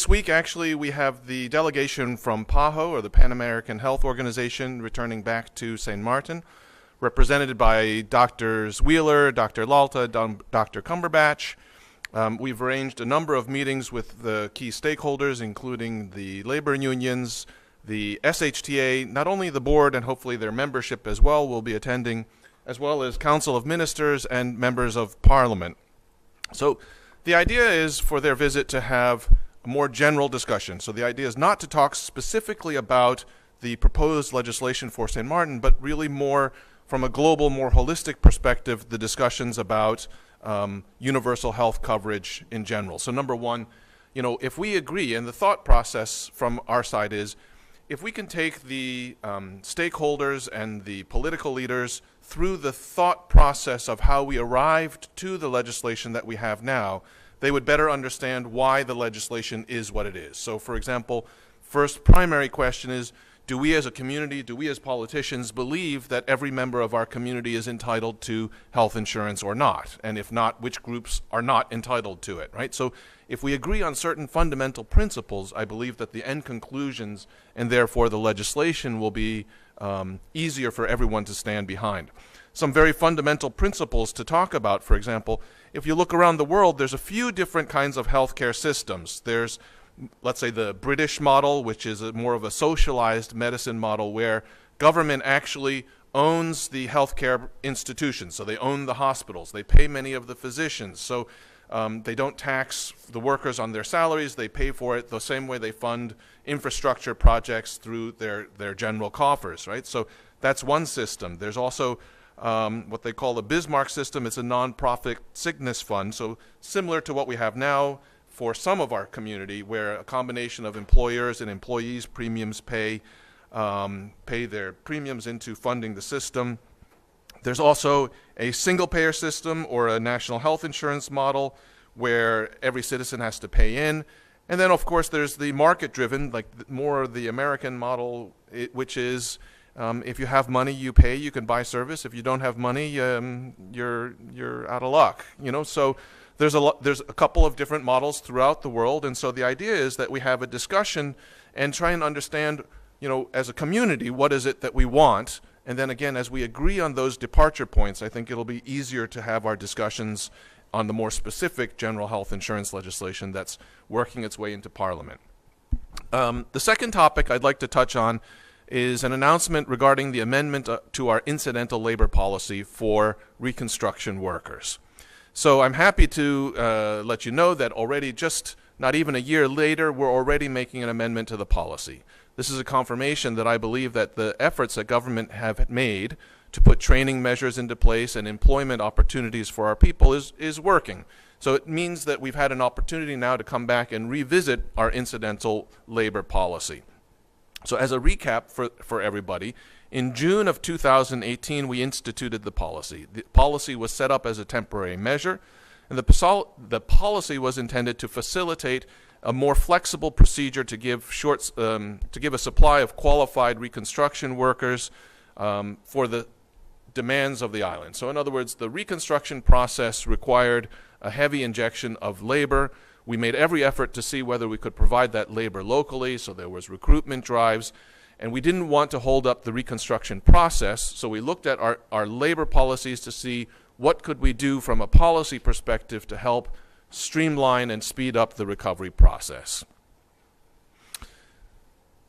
week, actually, we have the delegation from PAHO, or the Pan American Health Organization, returning back to St. Martin, represented by Drs. Wheeler, Dr. Lalta, Dr. Cumberbatch. We've arranged a number of meetings with the key stakeholders, including the labor unions, the SHTA, not only the board and hopefully their membership as well will be attending, as well as Council of Ministers and members of Parliament. So the idea is for their visit to have a more general discussion. So the idea is not to talk specifically about the proposed legislation for St. Martin, but really more from a global, more holistic perspective, the discussions about universal health coverage in general. So number one, if we agree, and the thought process from our side is, if we can take the stakeholders and the political leaders through the thought process of how we arrived to the legislation that we have now, they would better understand why the legislation is what it is. So for example, first primary question is, do we as a community, do we as politicians believe that every member of our community is entitled to health insurance or not? And if not, which groups are not entitled to it, right? So if we agree on certain fundamental principles, I believe that the end conclusions and therefore the legislation will be easier for everyone to stand behind. Some very fundamental principles to talk about, for example, if you look around the world, there's a few different kinds of healthcare systems. There's, let's say, the British model, which is more of a socialized medicine model where government actually owns the healthcare institutions. So they own the hospitals. They pay many of the physicians. So they don't tax the workers on their salaries. They pay for it the same way they fund infrastructure projects through their general coffers, right? So that's one system. There's also what they call the Bismarck system. It's a non-profit sickness fund. So similar to what we have now for some of our community, where a combination of employers and employees premiums pay their premiums into funding the system. There's also a single-payer system or a national health insurance model where every citizen has to pay in. And then, of course, there's the market-driven, like more the American model, which is if you have money, you pay, you can buy service. If you don't have money, you're out of luck. So there's a couple of different models throughout the world, and so the idea is that we have a discussion and try and understand, as a community, what is it that we want. And then again, as we agree on those departure points, I think it'll be easier to have our discussions on the more specific general health insurance legislation that's working its way into Parliament. The second topic I'd like to touch on is an announcement regarding the amendment to our incidental labor policy for reconstruction workers. So I'm happy to let you know that already, just not even a year later, we're already making an amendment to the policy. This is a confirmation that I believe that the efforts that government have made to put training measures into place and employment opportunities for our people is working. So it means that we've had an opportunity now to come back and revisit our incidental labor policy. So as a recap for everybody, in June of 2018, we instituted the policy. The policy was set up as a temporary measure, and the policy was intended to facilitate a more flexible procedure to give a supply of qualified reconstruction workers for the demands of the island. So in other words, the reconstruction process required a heavy injection of labor. We made every effort to see whether we could provide that labor locally, so there was recruitment drives, and we didn't want to hold up the reconstruction process, so we looked at our labor policies to see what could we do from a policy perspective to help streamline and speed up the recovery process.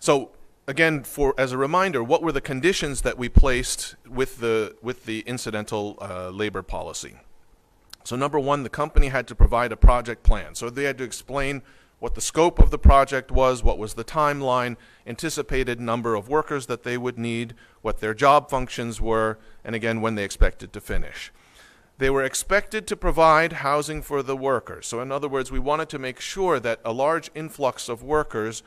So again, as a reminder, what were the conditions that we placed with the incidental labor policy? So number one, the company had to provide a project plan. So they had to explain what the scope of the project was, what was the timeline, anticipated number of workers that they would need, what their job functions were, and again, when they expected to finish. They were expected to provide housing for the workers. So in other words, we wanted to make sure that a large influx of workers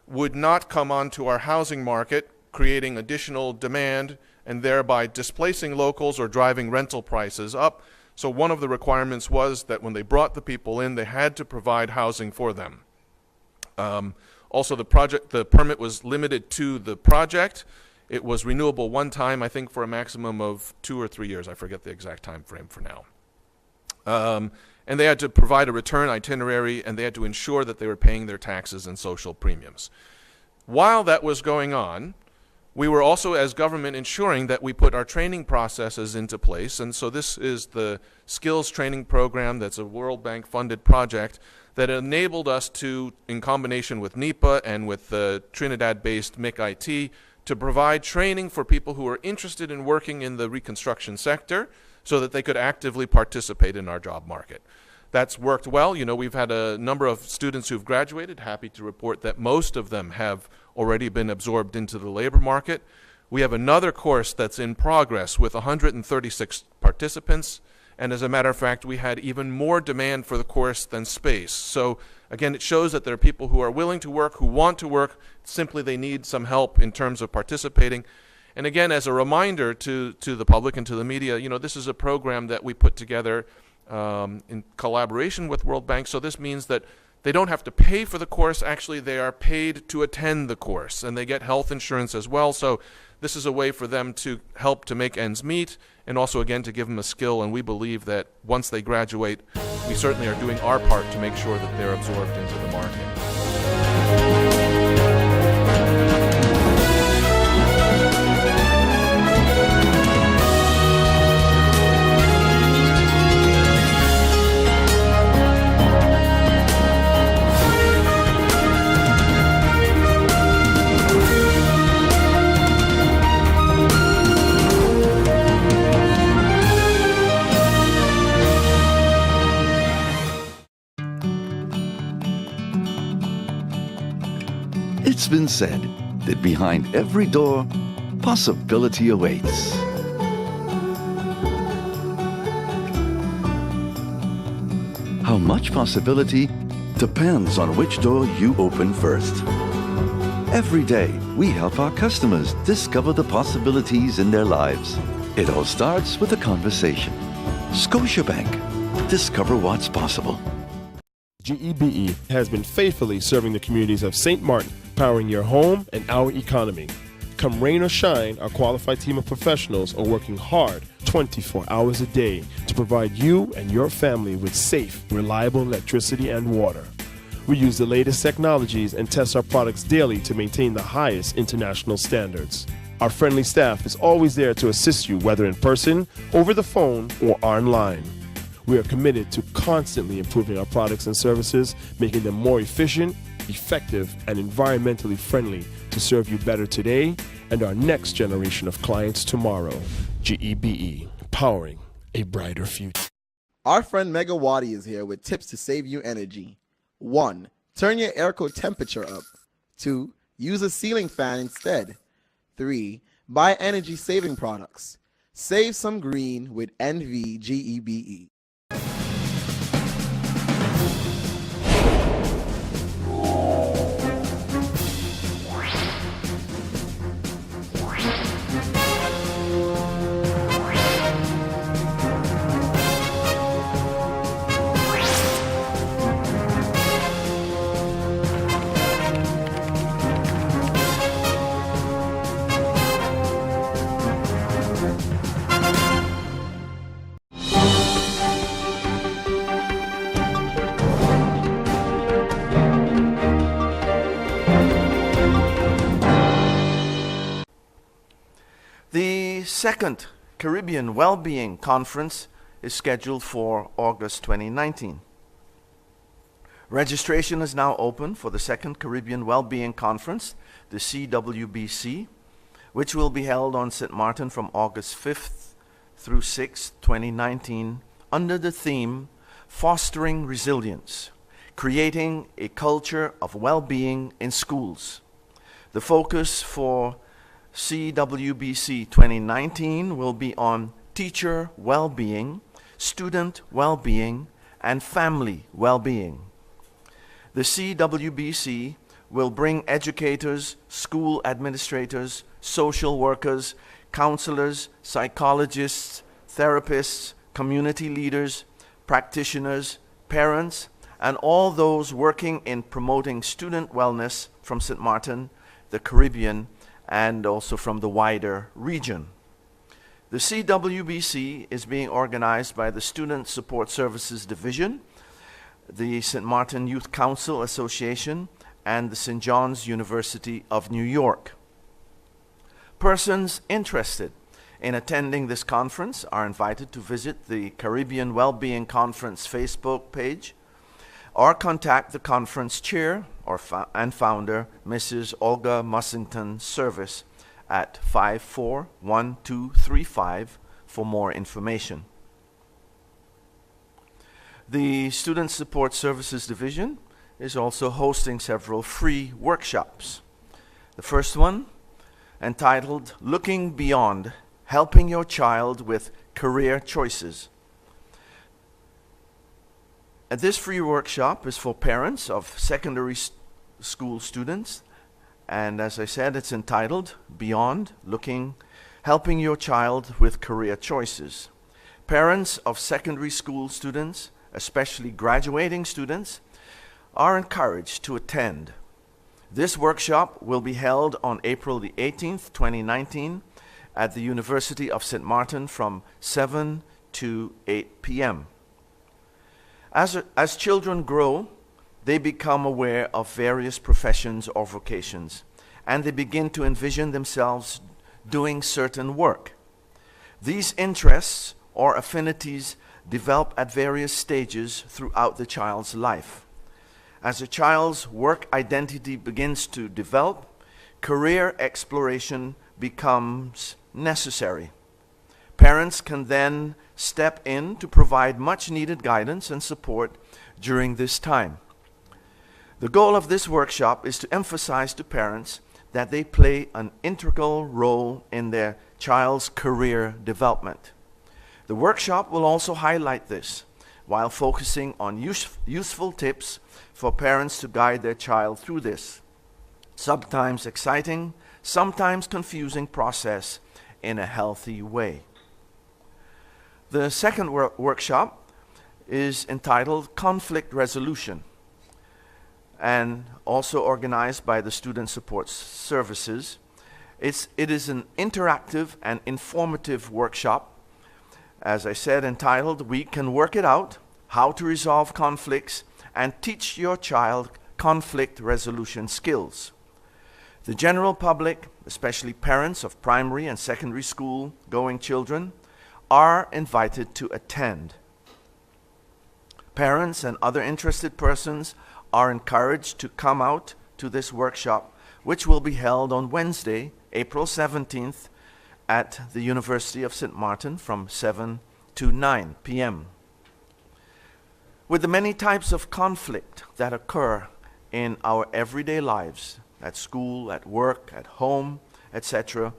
would not come onto our housing market, creating additional demand and thereby displacing locals or driving rental prices up. So one of the requirements was that when they brought the people in, they had to provide housing for them. Also, the permit was limited to the project. It was renewable one time, I think, for a maximum of 2 or 3 years. I forget the exact time frame for now. and they had to provide a return itinerary, and they had to ensure that they were paying their taxes and social premiums. While that was going on, we were also, as government, ensuring that we put our training processes into place. And so this is the skills training program that's a World Bank funded project that enabled us to, in combination with NEPA and with the Trinidad-based MIC-IT, to provide training for people who are interested in working in the reconstruction sector so that they could actively participate in our job market. That's worked well. You know, we've had a number of students who've graduated. Happy to report that most of them have already been absorbed into the labor market. We have another course that's in progress with 136 participants, and as a matter of fact, we had even more demand for the course than space. So again, it shows that there are people who are willing to work, who want to work, simply they need some help in terms of participating. And again, as a reminder to the public and to the media, you know, this is a program that we put together in collaboration with World Bank. So this means that they don't have to pay for the course. Actually, they are paid to attend the course, and they get health insurance as well. So this is a way for them to help to make ends meet, and also, again, to give them a skill. And we believe that once they graduate, we certainly are doing our part to make sure that they're absorbed into the market. It's been said that behind every door, possibility awaits. How much possibility depends on which door you open first. Every day, we help our customers discover the possibilities in their lives. It all starts with a conversation. Scotiabank. Discover what's possible. GEBE has been faithfully serving the communities of St. Martin, powering your home and our economy. Come rain or shine, our qualified team of professionals are working hard 24 hours a day to provide you and your family with safe, reliable electricity and water. We use the latest technologies and test our products daily to maintain the highest international standards. Our friendly staff is always there to assist you, whether in person, over the phone, or online. We are committed to constantly improving our products and services, making them more efficient, effective, and environmentally friendly to serve you better today and our next generation of clients tomorrow. GEBE, powering a brighter future. Our friend Megawati is here with tips to save you energy. 1. Turn your airco temperature up. 2. Use a ceiling fan instead. 3. Buy energy-saving products. Save some green with NVGEBE. The second Caribbean Wellbeing Conference is scheduled for August 2019. Registration is now open for the second Caribbean Wellbeing Conference, the CWBC, which will be held on St. Martin from August 5th through 6th, 2019, under the theme Fostering Resilience, Creating a Culture of Well-Being in Schools. The focus for CWBC 2019 will be on teacher well-being, student well-being, and family well-being. The CWBC will bring educators, school administrators, social workers, counselors, psychologists, therapists, community leaders, practitioners, parents, and all those working in promoting student wellness from St. Martin, the Caribbean, and also from the wider region. The CWBC is being organized by the Student Support Services Division, the St. Martin Youth Council Association, and the St. John's University of New York. Persons interested in attending this conference are invited to visit the Caribbean Wellbeing Conference Facebook page or contact the conference chair and founder, Mrs. Olga Mussington Service, at 541235 for more information. The Student Support Services Division is also hosting several free workshops. The first one, entitled Looking Beyond, Helping Your Child with Career Choices. This free workshop is for parents of secondary school students, and as I said, it's entitled Beyond, Helping Your Child with Career Choices. Parents of secondary school students, especially graduating students, are encouraged to attend. This workshop will be held on April the 18th, 2019 at the University of St. Martin from 7 to 8 p.m. As children grow, they become aware of various professions or vocations, and they begin to envision themselves doing certain work. These interests or affinities develop at various stages throughout the child's life. As a child's work identity begins to develop, career exploration becomes necessary. Parents can then step in to provide much needed guidance and support during this time. The goal of this workshop is to emphasize to parents that they play an integral role in their child's career development. The workshop will also highlight this, while focusing on useful tips for parents to guide their child through this, sometimes exciting, sometimes confusing process in a healthy way. The second workshop is entitled Conflict Resolution, and also organized by the Student Support Services. It is an interactive and informative workshop, as I said, entitled We Can Work It Out, How to Resolve Conflicts and Teach Your Child Conflict Resolution Skills. The general public, especially parents of primary and secondary school going children, are invited to attend. Parents and other interested persons are encouraged to come out to this workshop, which will be held on Wednesday, April 17th at the University of St. Martin from 7 to 9 p.m. With the many types of conflict that occur in our everyday lives, at school, at work, at home, etc.,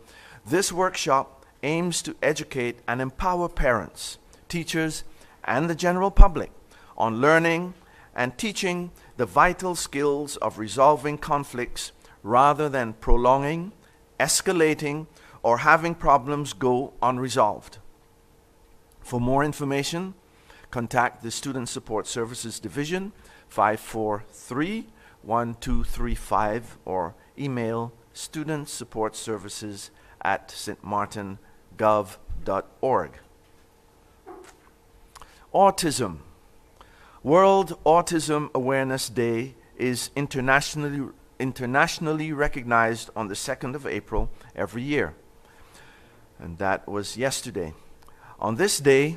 this workshop aims to educate and empower parents, teachers, and the general public on learning and teaching the vital skills of resolving conflicts rather than prolonging, escalating, or having problems go unresolved. For more information, contact the Student Support Services Division 543-1235 or email studentsupportservices@stmartingov.org. Autism. World Autism Awareness Day is internationally recognized on the 2nd of April every year. And that was yesterday. On this day,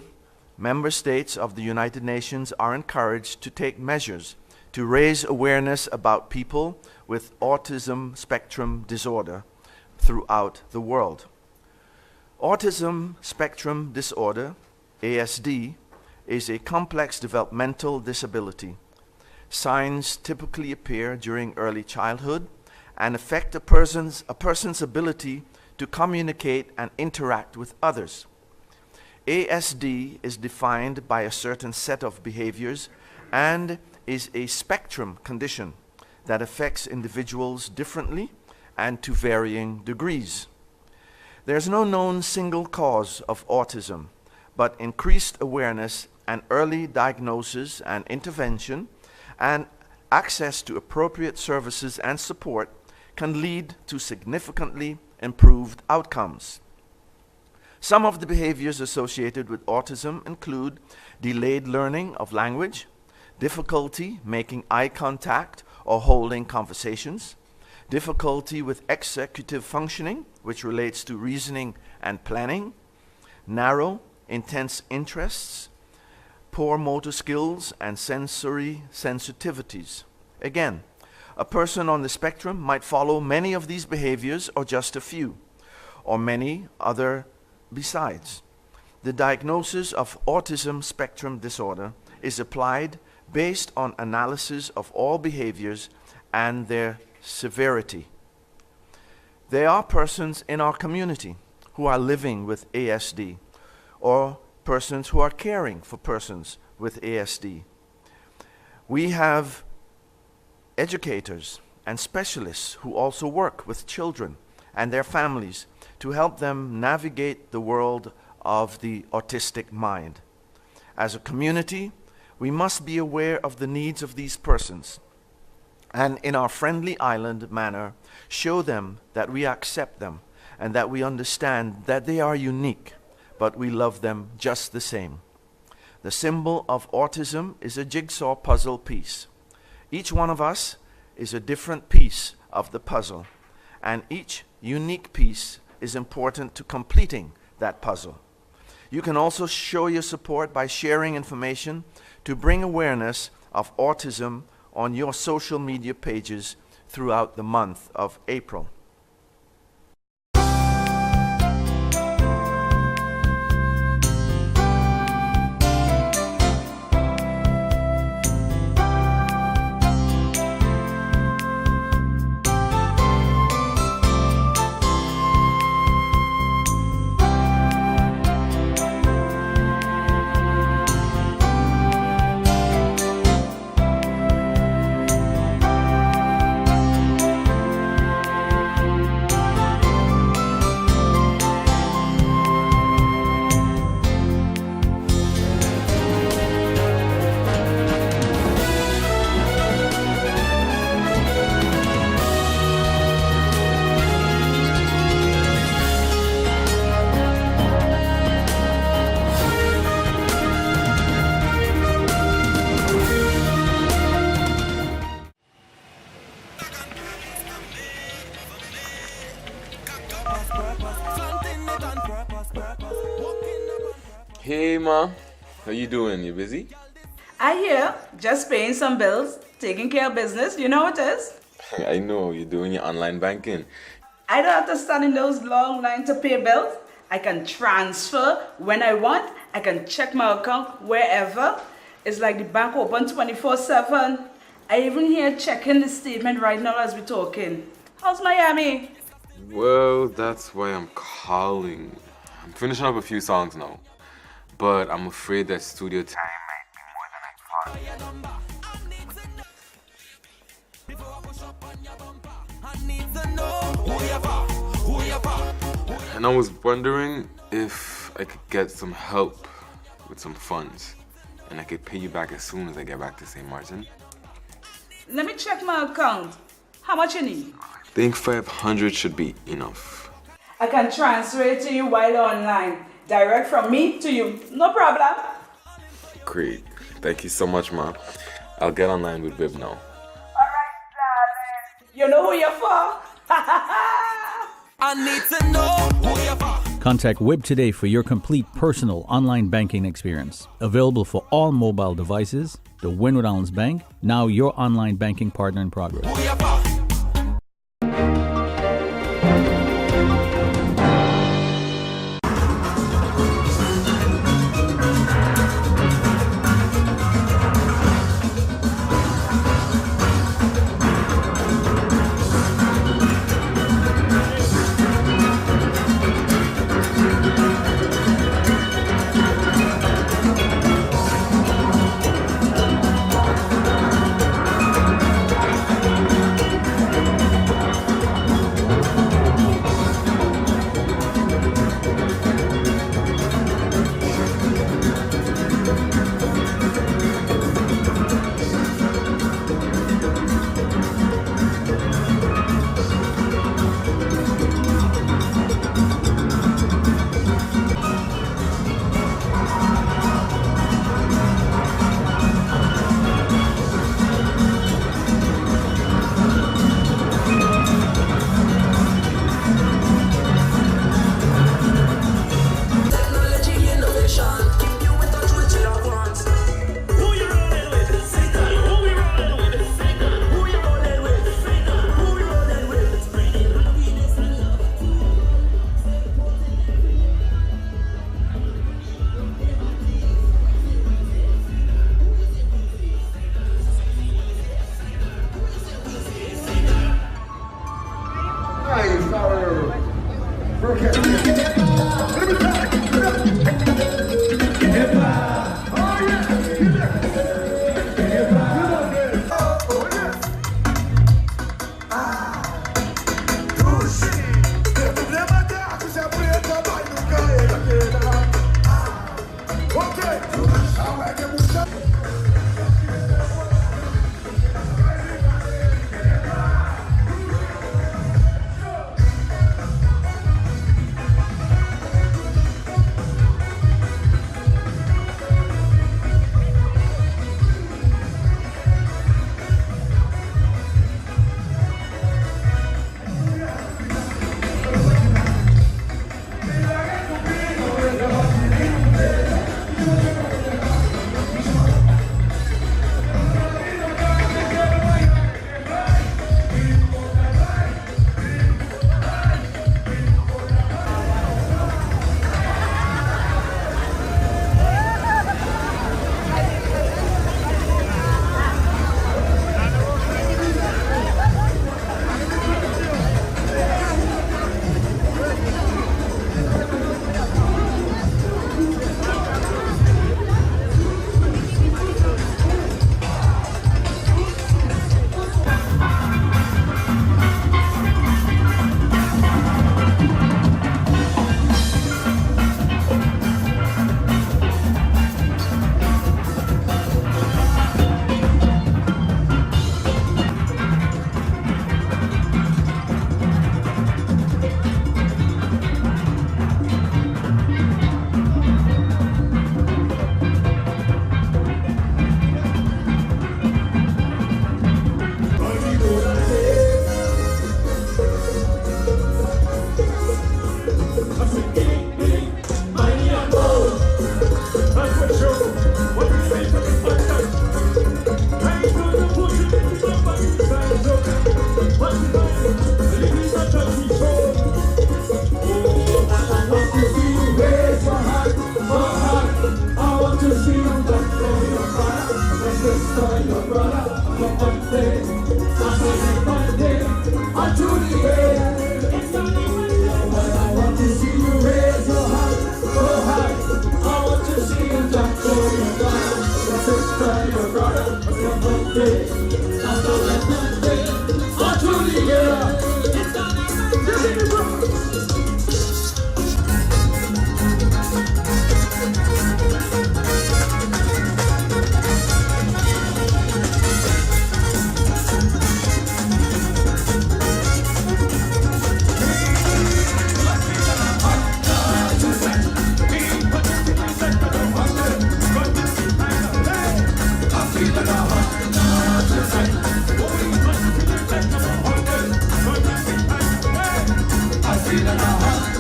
member states of the United Nations are encouraged to take measures to raise awareness about people with autism spectrum disorder throughout the world. Autism spectrum disorder, ASD, is a complex developmental disability. Signs typically appear during early childhood and affect a person's ability to communicate and interact with others. ASD is defined by a certain set of behaviors and is a spectrum condition that affects individuals differently and to varying degrees. There's no known single cause of autism, but increased awareness and early diagnosis and intervention and access to appropriate services and support can lead to significantly improved outcomes. Some of the behaviors associated with autism include delayed learning of language, difficulty making eye contact or holding conversations, difficulty with executive functioning, which relates to reasoning and planning, narrow, intense interests, poor motor skills, and sensory sensitivities. Again, a person on the spectrum might follow many of these behaviors or just a few, or many other besides. The diagnosis of autism spectrum disorder is applied based on analysis of all behaviors and their severity. There are persons in our community who are living with ASD, or persons who are caring for persons with ASD. We have educators and specialists who also work with children and their families to help them navigate the world of the autistic mind. As a community, we must be aware of the needs of these persons and in our friendly island manner show them that we accept them and that we understand that they are unique, but we love them just the same. The symbol of autism is a jigsaw puzzle piece. Each one of us is a different piece of the puzzle, and each unique piece is important to completing that puzzle. You can also show your support by sharing information to bring awareness of autism on your social media pages throughout the month of April. Hey ma, how you doing? You busy? I hear, just paying some bills, taking care of business, you know what it is? I know, you're doing your online banking. I don't have to stand in those long lines to pay bills. I can transfer when I want. I can check my account wherever. It's like the bank open 24/7. I even here checking the statement right now as we're talking. How's Miami? Well, that's why I'm calling. I'm finishing up a few songs now, but I'm afraid that studio time might be more than I thought. And I was wondering if I could get some help with some funds, and I could pay you back as soon as I get back to St. Martin. Let me check my account. How much you need? I think 500 should be enough. I can transfer it to you while online. Direct from me to you. No problem. Great. Thank you so much, Ma. I'll get online with Viv now. Alright, darling. You know who you're for? I need to know who you're for. Contact Wib today for your complete personal online banking experience. Available for all mobile devices. The Wynwood Islands Bank, now your online banking partner in progress. Who you for? I feel it.